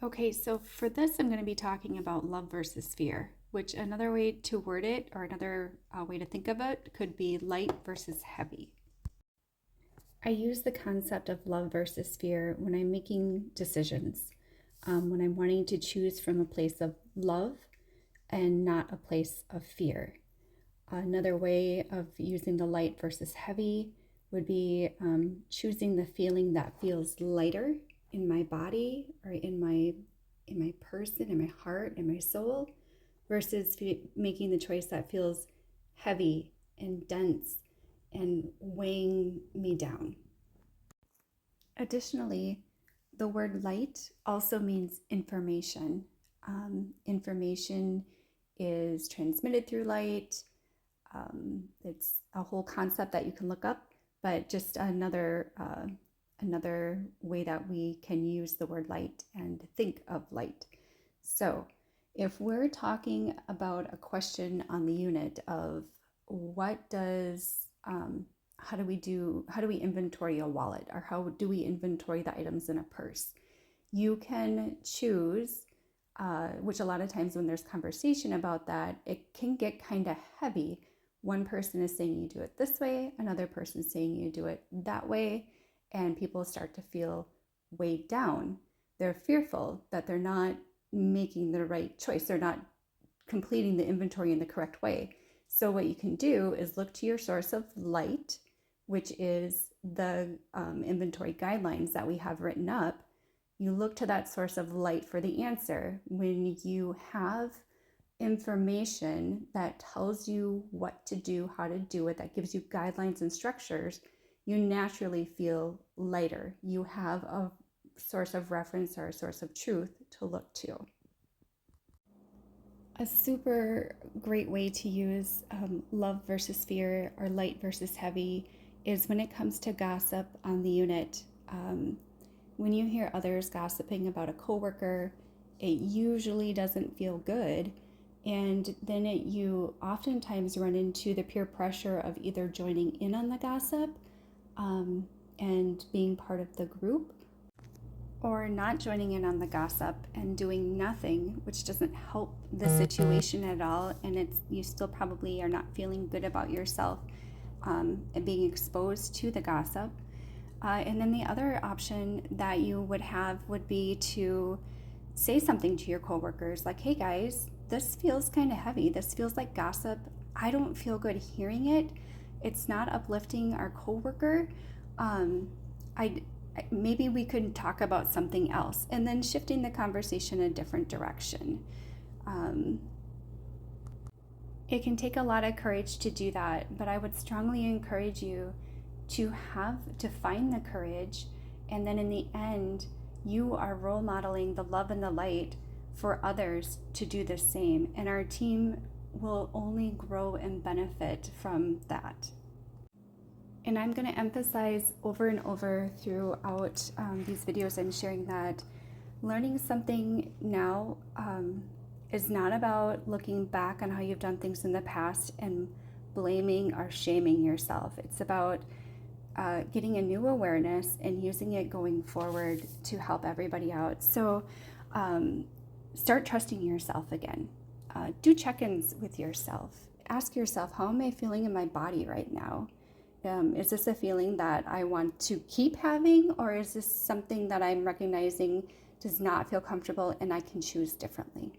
Okay, so for this, I'm going to be talking about love versus fear, which another way to word it or another way to think of it could be light versus heavy. I use the concept of love versus fear when I'm making decisions, when I'm wanting to choose from a place of love and not a place of fear. Another way of using the light versus heavy would be choosing the feeling that feels lighter in my body or in my person, in my heart, in my soul, versus making the choice that feels heavy and dense and weighing me down. Additionally, the word light also means information. Information is transmitted through light. It's a whole concept that you can look up, but just another way that we can use the word light and think of light. So, if we're talking about a question on the unit of what does how do we inventory a wallet, or how do we inventory the items in a purse, you can choose, which a lot of times when there's conversation about that, it can get kind of heavy. One person is saying you do it this way, another person is saying you do it that way, and people start to feel weighed down. They're fearful that they're not making the right choice, they're not completing the inventory in the correct way. So, what you can do is look to your source of light, which is the inventory guidelines that we have written up. You look to that source of light for the answer. When you have information that tells you what to do, how to do it, that gives you guidelines and structures, you naturally feel lighter. You have a source of reference or a source of truth to look to. A super great way to use love versus fear or light versus heavy is when it comes to gossip on the unit. When you hear others gossiping about a coworker, it usually doesn't feel good. And then you oftentimes run into the peer pressure of either joining in on the gossip and being part of the group, or not joining in on the gossip and doing nothing, which doesn't help the situation at all. And you still probably are not feeling good about yourself and being exposed to the gossip. And then the other option that you would have would be to say something to your coworkers like, hey guys, this feels kind of heavy. This feels like gossip. I don't feel good hearing it. It's not uplifting our coworker. I Maybe we could talk about something else, and then shifting the conversation a different direction. Um, it can take a lot of courage to do that, but I would strongly encourage you to find the courage, and then in the end, you are role modeling the love and the light for others to do the same, and our team will only grow and benefit from that. And I'm going to emphasize over and over throughout these videos I'm sharing that learning something now is not about looking back on how you've done things in the past and blaming or shaming yourself. It's about getting a new awareness and using it going forward to help everybody out. So start trusting yourself again. Do check-ins with yourself. Ask yourself, how am I feeling in my body right now? Is this a feeling that I want to keep having, or is this something that I'm recognizing does not feel comfortable and I can choose differently?